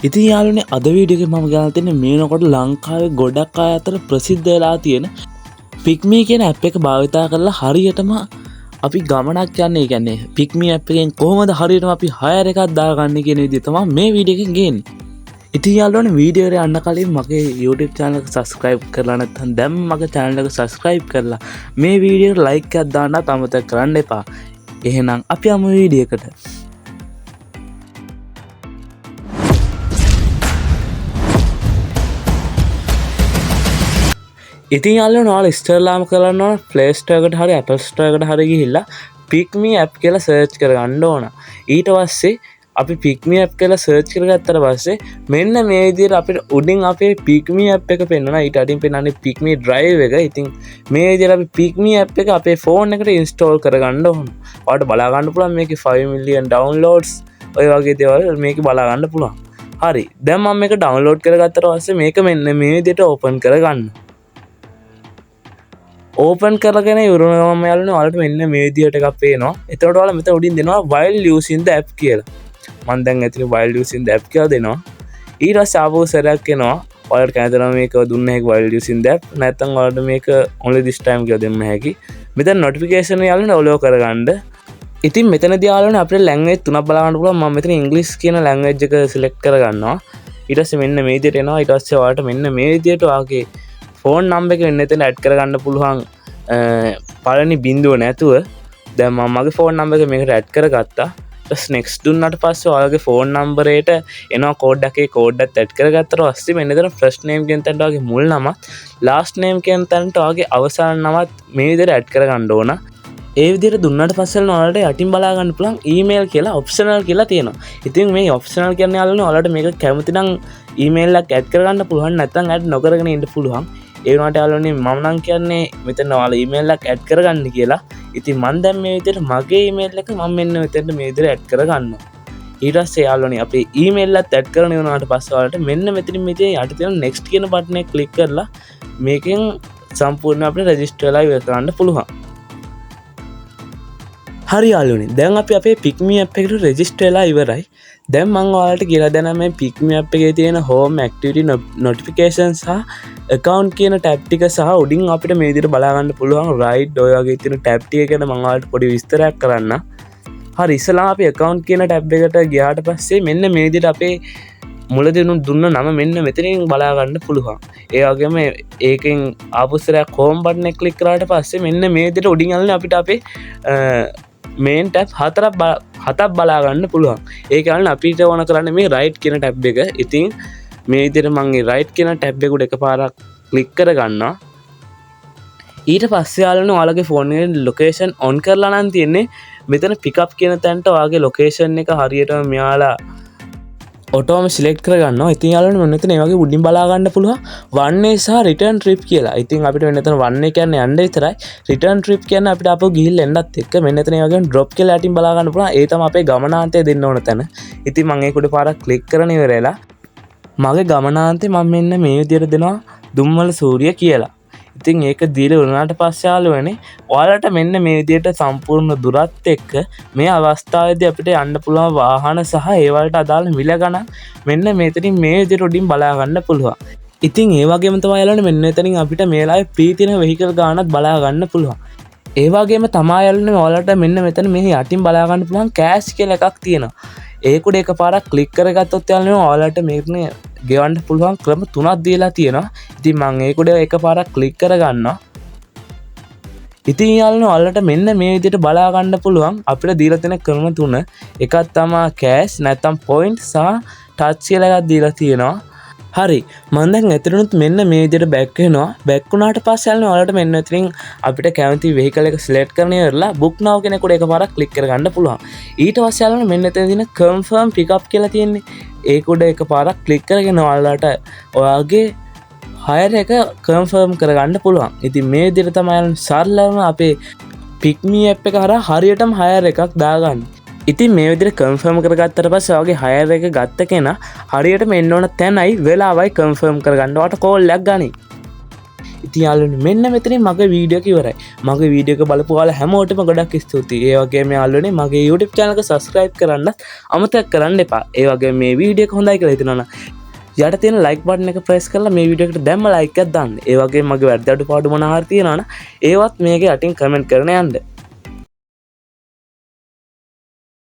ඉතින් යාළුවනේ අද වීඩියෝ එකේ මම ගාලා තින්නේ මේනකොට ලංකාවේ ගොඩක් අය අතර ප්‍රසිද්ධ වෙලා තියෙන පික්මී කියන ඇප් එක භාවිතා කරලා හරියටම අපි ගමනක් යන්නේ. ඒ කියන්නේ පික්මී ඇප් එකෙන් කොහොමද හරියටම අපි හයර් එකක් දාගන්නේ කියන විදිහ තමයි මේ වීඩියෝ එකෙන් ගේන්නේ. ඉතින් යාළුවනේ වීඩියෝ එකට යන්න කලින් මගේ YouTube channel එක subscribe කරලා නැත්නම් දැන් මගේ channel එක subscribe කරලා මේ වීඩියෝ එකට like එකක් දාන්නත් අමතක කරන්න එපා. එහෙනම් අපි යමු වීඩියෝ එකට. ඉතින් යාළුවනේ ඔයාලා ඉස්තරලාම කරන්න ඕන Play Store එකට හරි Apple Store එකට හරි ගිහිල්ලා Pickme app කියලා search කරගන්න ඕන. ඊට පස්සේ අපි Pickme app කියලා search කරගත්තට පස්සේ මෙන්න මේ විදිහට අපිට උඩින් අපේ Pickme app එක පෙන්වනවා. ඊට අඩින් පෙන්වන්නේ Pickme Drive එක. ඉතින් මේ විදිහට අපි Pickme app එක අපේ phone එකට install කරගන්න ඕන. ඔයාලට බලා ගන්න පුළුවන් මේකේ 5 million downloads ඔය වගේ දේවල් මේකේ බලා ගන්න පුළුවන්. හරි. දැන් මම මේක download කරගත්තට පස්සේ මේක මෙන්න මේ විදිහට open කරගන්න. ඕපන් කරගෙන ඉවරනම යාළුවනේ ඔයාලට මෙන්න මේ විදියට එකක් පේනවා. එතකොට ඔයාලා මෙතන උඩින් දෙනවා while using the app කියලා. මම දැන් ඇතුලේ while using the app කියලා දෙනවා. ඊට පස්සේ ආපහු සරයක් එනවා. ඔයාලට කැමතිනම් මේක දුන්න හැකි while using the app. නැත්නම් ඔයාලට මේක only this time කියලා දෙන්න හැකි. මෙතන notification යාළුවනේ ඔලෝ කරගන්න. ඉතින් මෙතනදී යාළුවනේ අපිට language තුනක් බලා ගන්න පුළුවන්. මම මෙතන English කියන language එක select කරගන්නවා. ඊට පස්සේ මෙන්න මේ විදියට එනවා. ඊට පස්සේ ඔයාලට මෙන්න මේ විදියට ඔයාගේ ෆෝන් නම්බර් එක මෙන්න එතන ඇඩ් කරගන්න පුළුවන් පළවෙනි බිංදුව නැතුව. දැන් මම මගේ ෆෝන් නම්බර් එක මේකට ඇඩ් කරගත්තා. ඊට next දුන්නාට පස්සේ ඔයාලගේ ෆෝන් නම්බරේට එනවා කෝඩ් එකේ කෝඩ් එකත් ඇඩ් කරගත්තට පස්සේ මෙන්න එතන first name කියන තැනට ඔයාගේ මුල් නම, last name කියන තැනට ඔයාගේ අවසාන නමත් මේ විදිහට ඇඩ් කරගන්න ඕන. ඒ විදිහට දුන්නාට පස්සේ ඔයාලට යටින් බලා ගන්න පුළුවන් email කියලා optional කියලා තියෙනවා. ඉතින් මේ optional කියන්නේ ඔයාලට මේක කැමති නම් email එකක් ඇඩ් කරගන්න පුළුවන්, නැත්නම් ඇඩ් නොකරගෙන ඉන්න පුළුවන්. ඒ වුණාට යාළුවනේ මම නම් කියන්නේ මෙතන ඔයාලා ඊමේල් එකක් ඇඩ් කරගන්න කියලා. ඉතින් මම දැන් මේ විදිහට මගේ ඊමේල් එක මම මෙන්න මෙතනට මේ විදිහට ඇඩ් කරගන්නවා. ඊට පස්සේ යාළුවනේ අපේ ඊමේල් එකත් ඇඩ් කරගෙන ඉවරනාට පස්සේ ඔයාලට මෙන්න මෙතනින් මෙතේ යට තියෙන next කියන බටන් එක ක්ලික් කරලා මේකෙන් සම්පූර්ණ අපිට රෙජිස්ටර් වෙලා ඉවර කරන්න පුළුවන්. හරි යාළුවනේ දැන් අපි අපේ Pickme app එකට රෙජිස්ටර් වෙලා ඉවරයි. දැන් මම ඔයාලට කියලා දෙනවා මේ Pickme app එකේ තියෙන home activity notification සහ account කියන tab ටික සහ උඩින් අපිට මේ විදිහට බලා ගන්න පුළුවන් right ඔය වගේ තියෙන tab ටික ගැන මම ඔයාලට පොඩි විස්තරයක් කරන්න. හරි ඉස්සලා අපි account කියන tab එකට ගියාට පස්සේ මෙන්න මේ විදිහට අපේ මුලදී දුන්න නම මෙන්න මෙතනින් බලා ගන්න පුළුවන්. ඒ වගේම ඒකෙන් ආපස්සරයක් home button එක click කරාට පස්සේ මෙන්න මේ විදිහට උඩින් යන්නේ අපිට අපේ main tab හතක් බලා ගන්න පුළුවන්. ඒ කියන්නේ අපිට ඕන කරන්නේ මේ right කියන tab එක. ඉතින් මේ විදිහට මම මේ right කියන tab එක උඩ එකපාරක් click කරගන්නවා. ඊට පස්සේ යාළුවනේ ඔයාලගේ ෆෝන් එකේ location on කරලා නම් තියෙන්නේ මෙතන pick up කියන තැනට ඔයාගේ location එක හරියටම මෙයාලා ඔටෝම සිලෙක්ට් කරගන්නවා. ඉතින් යාළුවනේ මෙන්න මෙතන ඒ වගේ උඩින් බලා ගන්න පුළුවන් one way සහ return trip කියලා. ඉතින් අපිට මෙන්න මෙතන one way කියන්නේ යන්න විතරයි. return trip කියන්නේ අපිට ආපහු ගිහිල්ලා එන්නත් එක්ක මෙන්න මෙතන ඒ වගේම drop කියලා යටින් බලා ගන්න පුළුවන්. ඒ තමයි අපේ ගමනාන්තය දෙන්න ඕන තැන. ඉතින් මම ඒක උඩ පාරක් ක්ලික් කරන ඉවරලා මගේ ගමනාන්තේ මම මෙන්න මේ විදිහට දෙනවා දුම්වල සූර්ය කියලා. ඉතින් ඒක දීලා වුණාට පස්සේ යාළුවනේ ඔයාලට මෙන්න මේ විදිහට සම්පූර්ණ දුරත් එක්ක මේ අවස්ථාවේදී අපිට යන්න පුළුවන් වාහන සහ ඒ වලට අදාළ මිල ගණන් මෙන්න මෙතනින් මේ විදිහට උඩින් බලා ගන්න පුළුවන්. ඉතින් ඒ වගේම තමයි යාළුවනේ මෙන්න මෙතනින් අපිට මේ වෙලාවේ free තියෙන vehicle ගානක් බලා ගන්න පුළුවන්. ඒ වගේම තමයි යාළුවනේ ඔයාලට මෙන්න මෙතන මේ යටින් බලා ගන්න පුළුවන් cash කියලා එකක් තියෙනවා. ඒක උඩ එකපාරක් ක්ලික් කරගත්තොත් යාළුවනේ ඔයාලට මේකනේ ගෙවන්න පුළුවන් ක්‍රම 3ක් දීලා තියෙනවා. ඉතින් මම ඒක උඩ එකපාරක් ක්ලික් කරගන්නවා. ඉතින් යාළුවනේ ඔයාලට මෙන්න මේ විදිහට බලා ගන්න පුළුවන් අපිට දීලා තියෙන ක්‍රම 3. එකක් තමයි cash නැත්නම් point සහ touch කියලා එකක් දීලා තියෙනවා. හරි මම දැන් ඇතුළට මෙන්න මේ විදිහට බෑක් වෙනවා. බෑක් වුණාට පස්සේ යාළුවනේ ඔයාලට මෙන්න මෙතනින් අපිට කැමති vehicle එක select කරගෙන ඉවරලා book now කියන එක උඩ එකපාරක් click කරගන්න පුළුවන්. ඊට පස්සේ යාළුවනේ මෙන්න එතන තියෙන confirm pick up කියලා තියෙන්නේ. ඒක උඩ එකපාරක් click කරගෙන ඔයාලට ඔයාගේ hire එක confirm කරගන්න පුළුවන්. ඉතින් මේ විදිහට තමයි සරලවම අපේ Pickme app එක හරහා හරියටම hire එකක් දාගන්න. ඉතින් මේ විදිහට confirm කරගත්තට පස්සේ ඔයාගේ hire එක ගත්ත කෙනා හරියටම එන්න ඕන තැනයි වෙලාවයි confirm කරගන්න ඔයාට call එකක් ගනි. ඉතින් යාළුවනේ මෙන්න මෙතනින් මගේ වීඩියෝ එක ඉවරයි. මගේ වීඩියෝ එක බලපු ඔයාලා හැමෝටම ගොඩක් ස්තුතියි. ඒ වගේම යාළුවනේ මගේ YouTube channel එක subscribe කරන්නත් අමතක කරන්න එපා. ඒ වගේම මේ වීඩියෝ එක හොඳයි කියලා හිතනවා නම් යට තියෙන like button එක press කරලා මේ වීඩියෝ එකට දැම්ම like එකක් දාන්න. ඒ වගේම මගේ වැරදි අඩුපාඩු මොනවා හරි තියෙනවා නම් ඒවත් මේකේ යටින් comment කරන්න යන්න.